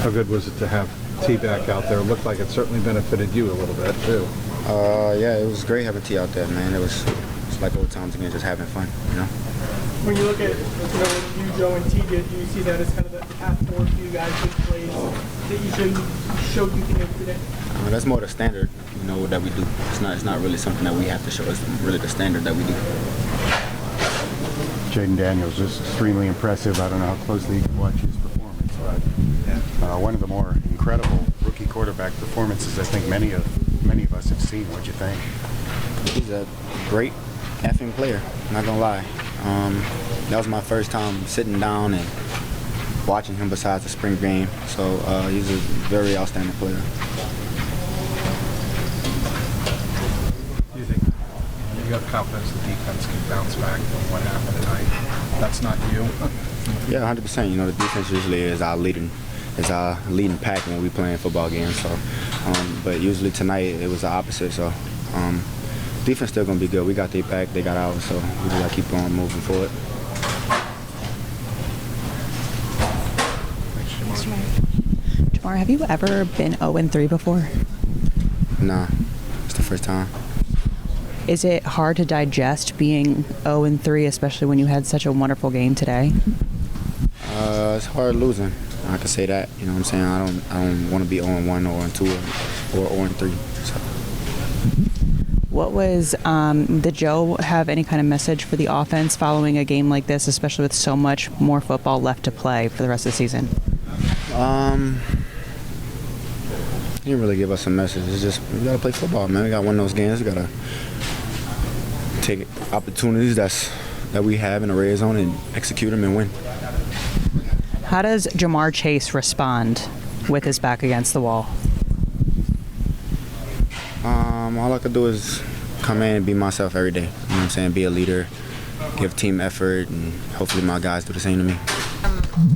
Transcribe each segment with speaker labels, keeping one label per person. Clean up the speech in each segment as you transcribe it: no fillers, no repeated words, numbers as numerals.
Speaker 1: How good was it to have Tee back out there? It looked like it certainly benefited you a little bit, too.
Speaker 2: Yeah, it was great having Tee out there, man. It's like old times again, just having fun, you know?
Speaker 3: When you look at what you, Joe, and Tee did, do you see that as kind of the path forward for you guys, big plays that you showed you can make today?
Speaker 2: That's more the standard, you know, that we do. It's not really something that we have to show. It's really the standard that we do.
Speaker 4: Jayden Daniels is extremely impressive. I don't know how closely you can watch his performance, but one of the more incredible rookie quarterback performances I think many of us have seen. What'd you think?
Speaker 2: He's a great effing player, not gonna lie. That was my first time sitting down and watching him besides the spring game, so he's a very outstanding player.
Speaker 1: Do you think you have confidence the defense can bounce back from what happened tonight? That's not you?
Speaker 2: Yeah, 100%. You know, the defense usually is our leading pack when we playing football games. So, but usually tonight it was the opposite. So, defense still gonna be good. We got their back, they got ours. So we just gotta keep going, moving forward.
Speaker 5: Jamar, have you ever been 0-3 before?
Speaker 2: Nah, it's the first time.
Speaker 5: Is it hard to digest being 0-3, especially when you had such a wonderful game today?
Speaker 2: It's hard losing. I can say that. You know what I'm saying? I don't want to be 0-1 or 0-2 or 0-3. So.
Speaker 5: What was did Joe have any kind of message for the offense following a game like this, especially with so much more football left to play for the rest of the season?
Speaker 2: He didn't really give us a message. It's just we gotta play football, man. We gotta win those games. We gotta take opportunities that we have in the red zone and execute them and win.
Speaker 5: How does Ja'Marr Chase respond with his back against the wall?
Speaker 2: All I could do is come in and be myself every day. You know what I'm saying? Be a leader, give team effort, and hopefully my guys do the same to me.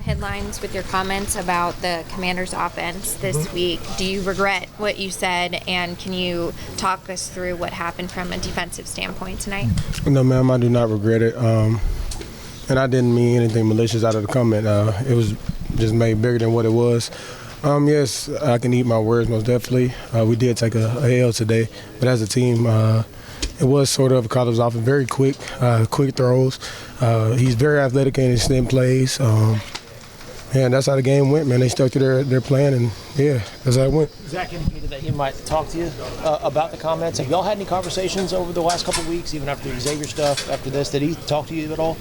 Speaker 6: Headlines with your comments about the Commanders' offense this week. Do you regret what you said, and can you talk us through what happened from a defensive standpoint tonight?
Speaker 7: No, ma'am, I do not regret it. And I didn't mean anything malicious out of the comment. It was just made bigger than what it was. Yes, I can eat my words most definitely. We did take a L today, but as a team, it was sort of because it was off very quick throws. He's very athletic in his stem plays. And that's how the game went, man. They stuck to their plan, and yeah, that's how it went.
Speaker 8: Zach indicated that he might talk to you about the comments. Have y'all had any conversations over the last couple of weeks, even after the Xavier stuff, after this? Did he talk to you at all?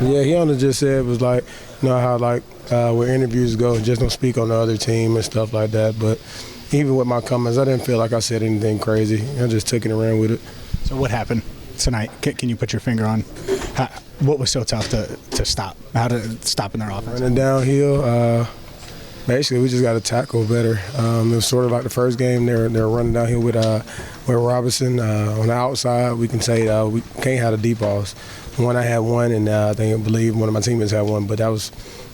Speaker 7: Yeah, he only just said it was like, you know how like where interviews go, just don't speak on the other team and stuff like that. But even with my comments, I didn't feel like I said anything crazy. I just took it and ran with it.
Speaker 9: So what happened tonight? Can you put your finger on what was so tough to stop? How to stop in their offense?
Speaker 7: Running downhill. Basically, we just got to tackle better. It was sort of like the first game. They're running downhill with Robinson on the outside. We can say we can't have the deep balls. I had one, and I believe one of my teammates had one, but that was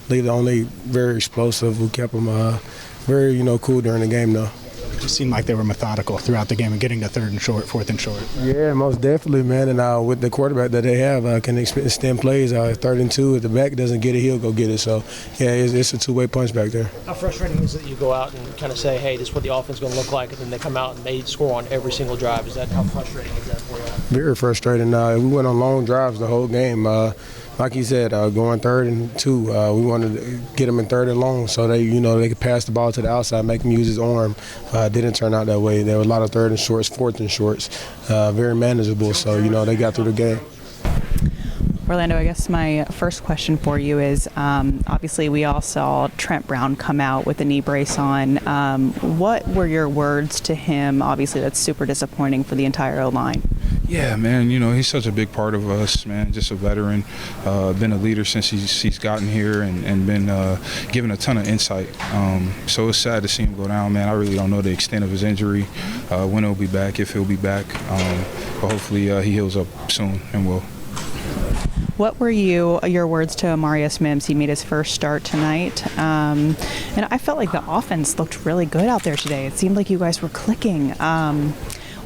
Speaker 7: the only very explosive. We kept them very cool during the game, though.
Speaker 9: It just seemed like they were methodical throughout the game and getting to third and short, fourth and short.
Speaker 7: Yeah, most definitely, man. And with the quarterback that they have, can extend plays. 3rd and 2, if the back doesn't get it, he'll go get it. So, yeah, it's a two-way punch back there.
Speaker 8: How frustrating is it that you go out and kind of say, hey, this is what the offense is going to look like, and then they come out and they score on every single drive? How frustrating is that for you?
Speaker 7: Very frustrating. We went on long drives the whole game. Like he said, going 3rd and 2, we wanted to get him in 3rd and long so they could pass the ball to the outside, make him use his arm. Didn't turn out that way. There were a lot of 3rd and shorts, 4th and shorts, very manageable. So they got through the game.
Speaker 5: Orlando, I guess my first question for you is, obviously we all saw Trent Brown come out with a knee brace on. What were your words to him? Obviously that's super disappointing for the entire O-line.
Speaker 10: Yeah, man, he's such a big part of us, man, just a veteran, been a leader since he's gotten here and been given a ton of insight. So it's sad to see him go down, man. I really don't know the extent of his injury, when he'll be back, if he'll be back, but hopefully he heals up soon and will.
Speaker 5: What were your words to Amarius Mims? He made his first start tonight, and I felt like the offense looked really good out there today. It seemed like you guys were clicking.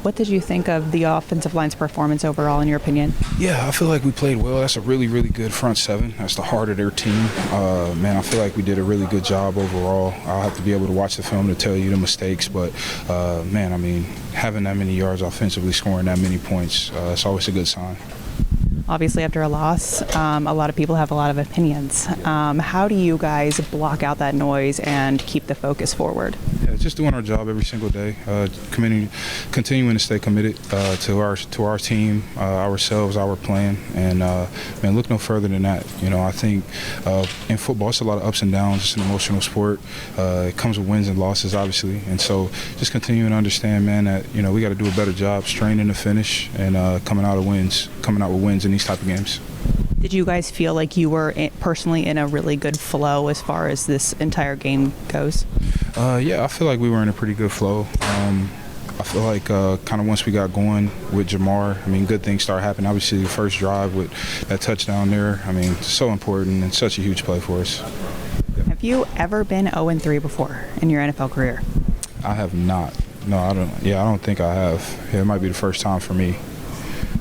Speaker 5: What did you think of the offensive line's performance overall, in your opinion?
Speaker 10: Yeah, I feel like we played well. That's a really, really good front seven. That's the heart of their team. Man, I feel like we did a really good job overall. I'll have to be able to watch the film to tell you the mistakes, but man, I mean, having that many yards offensively, scoring that many points, it's always a good sign.
Speaker 5: Obviously, after a loss, a lot of people have a lot of opinions. How do you guys block out that noise and keep the focus forward?
Speaker 10: Yeah, just doing our job every single day, continuing to stay committed to our team, ourselves, our plan, and man, look no further than that. You know, I think in football, it's a lot of ups and downs. It's an emotional sport. It comes with wins and losses, obviously, and so just continuing to understand, man, that we got to do a better job straining the finish and coming out with wins in these type of games.
Speaker 5: Did you guys feel like you were personally in a really good flow as far as this entire game goes?
Speaker 10: Yeah, I feel like we were in a pretty good flow. I feel like kind of once we got going with Jamar, I mean, good things started happening. Obviously, the first drive with that touchdown there, I mean, so important and such a huge play for us. Yeah.
Speaker 5: Have you ever been 0-3 before in your NFL career?
Speaker 10: I have not. No, I don't. Yeah, I don't think I have. Yeah, it might be the first time for me.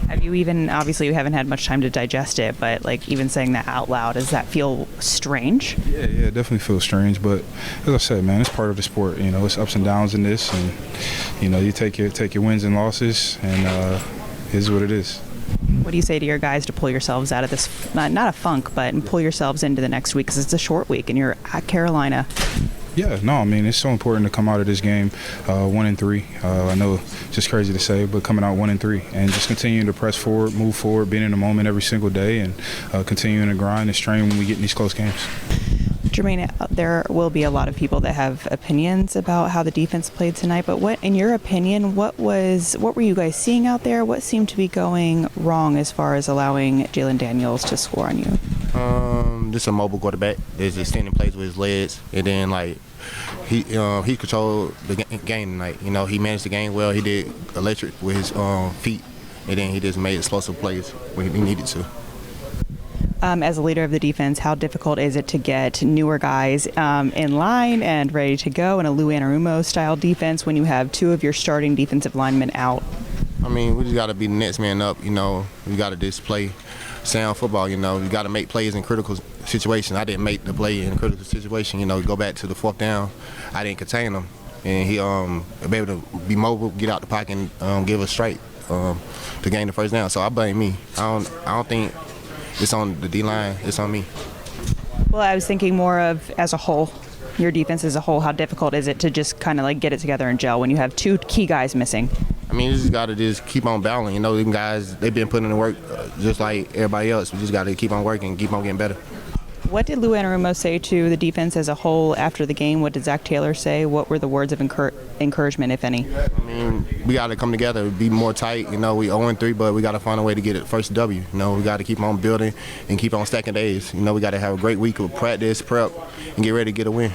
Speaker 5: Have you even, obviously you haven't had much time to digest it, but like even saying that out loud, does that feel strange?
Speaker 10: Yeah, it definitely feels strange, but as I said, man, it's part of the sport. It's ups and downs in this, and you take your wins and losses, and it is what it is.
Speaker 5: What do you say to your guys to pull yourselves out of this, not a funk, but pull yourselves into the next week, because it's a short week and you're at Carolina?
Speaker 10: Yeah, no, I mean, it's so important to come out of this game 1-3. I know it's just crazy to say, but coming out 1-3 and just continuing to press forward, move forward, being in the moment every single day, and continuing to grind and strain when we get in these close games.
Speaker 5: Germaine, there will be a lot of people that have opinions about how the defense played tonight, but what, in your opinion, what were you guys seeing out there? What seemed to be going wrong as far as allowing Jayden Daniels to score on you?
Speaker 11: Just a mobile quarterback. There's extending plays with his legs, and then he controlled the game tonight. He managed the game well. He did electric with his feet, and then he just made explosive plays when he needed to.
Speaker 5: As a leader of the defense, how difficult is it to get newer guys in line and ready to go in a Lou Anarumo style defense when you have two of your starting defensive linemen out?
Speaker 11: I mean, we just got to be the next man up. We got to just play sound football. You got to make plays in critical situations. I didn't make the play in a critical situation. Go back to the fourth down. I didn't contain him, and he be able to be mobile, get out the pocket, and give a strike to gain the first down. So I blame me. I don't think it's on the D-line. It's on me.
Speaker 5: Well, I was thinking more of as a whole, your defense as a whole. How difficult is it to just kind of get it together and gel when you have two key guys missing?
Speaker 11: I mean, you just got to just keep on battling. Them guys, they've been putting in the work just like everybody else. We just got to keep on working, keep on getting better.
Speaker 5: What did Lou Anarumo say to the defense as a whole after the game? What did Zach Taylor say? What were the words of encouragement, if any?
Speaker 11: I mean, we got to come together, be more tight. We 0-3, but we got to find a way to get it first W. We got to keep on building and keep on stacking days. We got to have a great week of practice, prep, and get ready to get a win.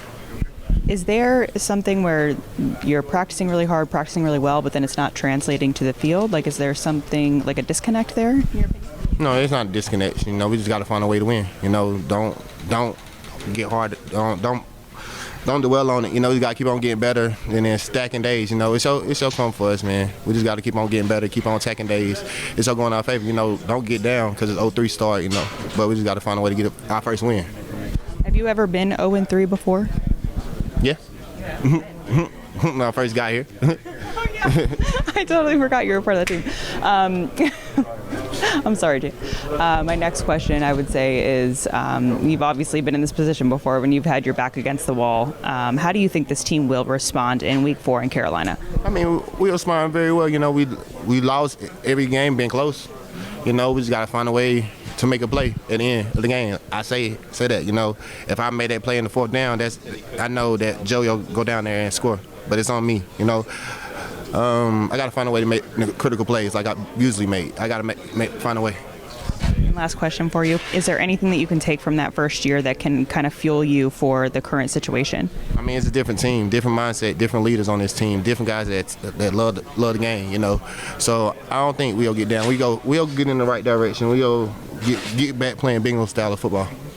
Speaker 5: Is there something where you're practicing really hard, practicing really well, but then it's not translating to the field? Is there something like a disconnect there, in your opinion?
Speaker 11: No, it's not a disconnect. We just got to find a way to win. Don't get hard. Don't dwell on it. We got to keep on getting better and then stacking days. It's your come for us, man. We just got to keep on getting better, keep on attacking days. It's all going in our favor. Don't get down because it's 0-3 start. But we just got to find a way to get our first win.
Speaker 5: Have you ever been 0-3 before?
Speaker 11: Yeah. When I first got here.
Speaker 5: I totally forgot you were part of that team. I'm sorry, Jay. My next question, I would say, is you've obviously been in this position before when you've had your back against the wall. How do you think this team will respond in Week 4 in Carolina?
Speaker 11: I mean, we'll respond very well. We lost every game, been close. We just got to find a way to make a play at the end of the game. I say that, if I made that play in the fourth down, I know that Joe will go down there and score. But it's on me, I got to find a way to make critical plays like I usually make. I got to find a way.
Speaker 5: And last question for you. Is there anything that you can take from that first year that can kind of fuel you for the current situation?
Speaker 11: I mean, it's a different team, different mindset, different leaders on this team, different guys that love the game, So I don't think we'll get down. We'll get in the right direction. We'll get back playing Bengals style of football.